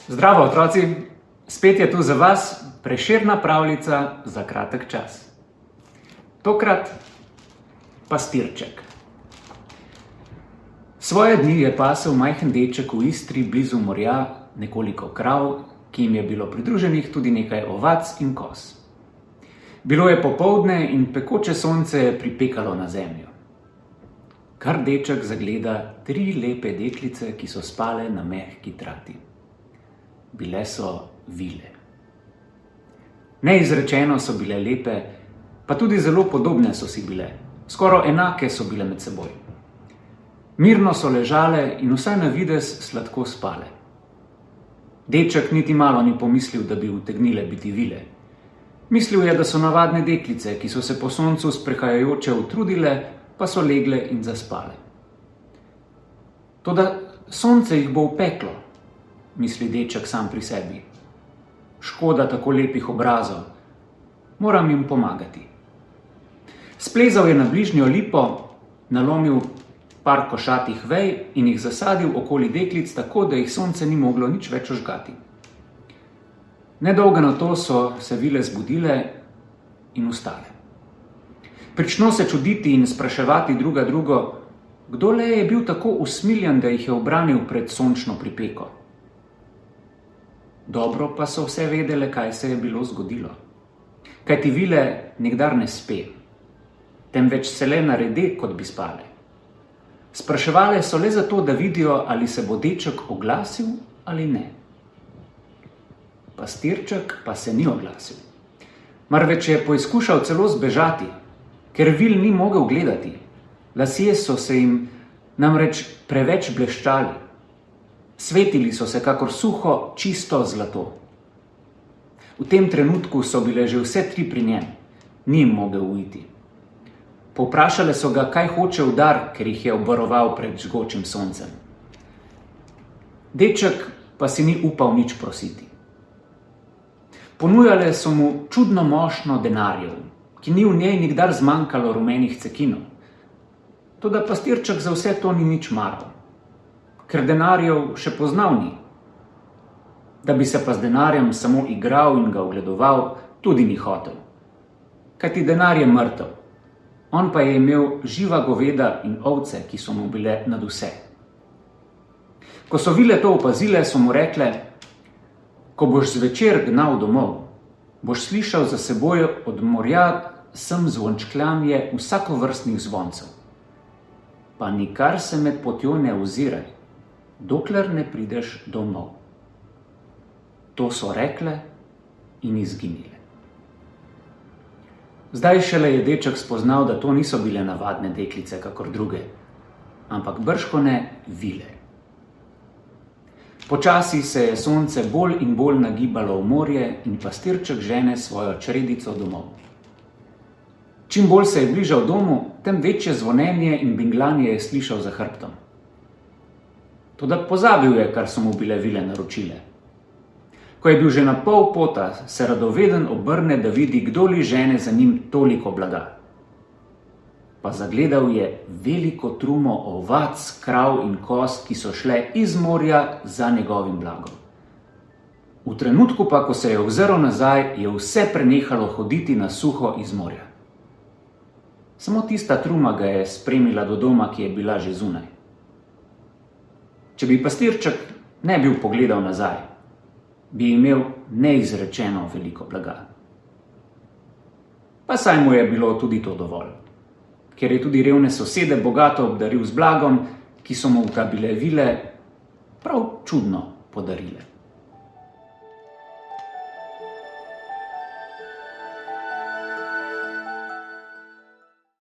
Zdravo, otroci! Spet je tu za vas Prešerna pravljica za kratek čas. Tokrat pastirček. Svoje dni je pasel majhen deček v Istri blizu morja, nekoliko krav, ki jim je bilo pridruženih tudi nekaj ovac in koz. Bilo je popoldne in pekoče sonce je pripekalo na zemljo. Kar deček zagleda 3 lepe deklice, ki so spale na mehki trati. Bile so vile. Neizrečeno so bile lepe, pa tudi zelo podobne so si bile. Skoraj enake so bile med seboj. Mirno so ležale in vsaj na videz sladko spale. Deček niti malo ni pomislil, da bi utegnile biti vile. Mislil je, da so navadne deklice, ki so se po soncu sprehajajoče utrudile, pa so legle in zaspale. Toda sonce jih bo upeklo, misli deček sam pri sebi. Škoda tako lepih obrazov, moram jim pomagati. Splezal je na bližnjo lipo, nalomil par košatih vej in jih zasadil okoli deklic tako, da jih sonce ni moglo nič več ožgati. Nedolgo nato so se vile zbudile in vstale. Prično se čuditi in spraševati druga drugo, kdo le je bil tako usmiljen, da jih je ubranil pred sončno pripeko. Dobro pa so vse vedele, kaj se je bilo zgodilo. Kajti vile nikdar ne spe, temveč se le narede, kot bi spale. Spraševale so le zato, da vidijo, ali se bo deček oglasil ali ne. Pastirček pa se ni oglasil. Marveč je poizkušal celo zbežati, ker vil ni mogel gledati. Lasje so se jim namreč preveč bleščali. Svetili so se kakor suho, čisto zlato. V tem trenutku so bile že vse 3 pri njem. Ni jim mogel uiti. Povprašale so ga, kaj hoče v dar, ker jih je obvaroval pred žgočim soncem. Deček pa si ni upal nič prositi. Ponujale so mu čudno mošnjo denarjev, ki ni v njej nikdar zmanjkalo rumenih cekinov. Toda pastirček za vse to ni nič maral, ker denarjev še poznal ni. Da bi se pa z denarjem samo igral in ga ogledoval, tudi ni hotel. Kajti denar je mrtev. On pa je imel živa goveda in ovce, ki so mu bile nadvse. Ko so vile to opazile, so mu rekle, ko boš zvečer gnal domov, boš slišal za seboj od morja sem zvončkljanje vsakovrstnih zvoncev. Pa nikar se med potjo ne oziraj, dokler ne prideš domov. To so rekle in izginile. Zdaj šele je deček spoznal, da to niso bile navadne deklice, kakor druge, ampak bržkone vile. Počasi se je sonce bolj in bolj nagibalo v morje in pastirček žene svojo čredico domov. Čim bolj se je bližal domu, tem večje zvonjenje in binglanje je slišal za hrbtom. Toda pozabil je, kar so mu bile vile naročile. Ko je bil že na pol pota, se radoveden obrne, da vidi, kdo li žene za njim toliko blaga. Pa zagledal je veliko trumo ovac, krav in koz, ki so šle iz morja za njegovim blagom. V trenutku pa, ko se je ozrl nazaj, je vse prenehalo hoditi na suho iz morja. Samo tista truma ga je spremila do doma, ki je bila že zunaj. Če bi pastirček ne bil pogledal nazaj, bi imel neizrečeno veliko blaga. Pa saj mu je bilo tudi to dovolj, ker je tudi revne sosede bogato obdaril z blagom, ki so mu ga bile vile prav čudno podarile.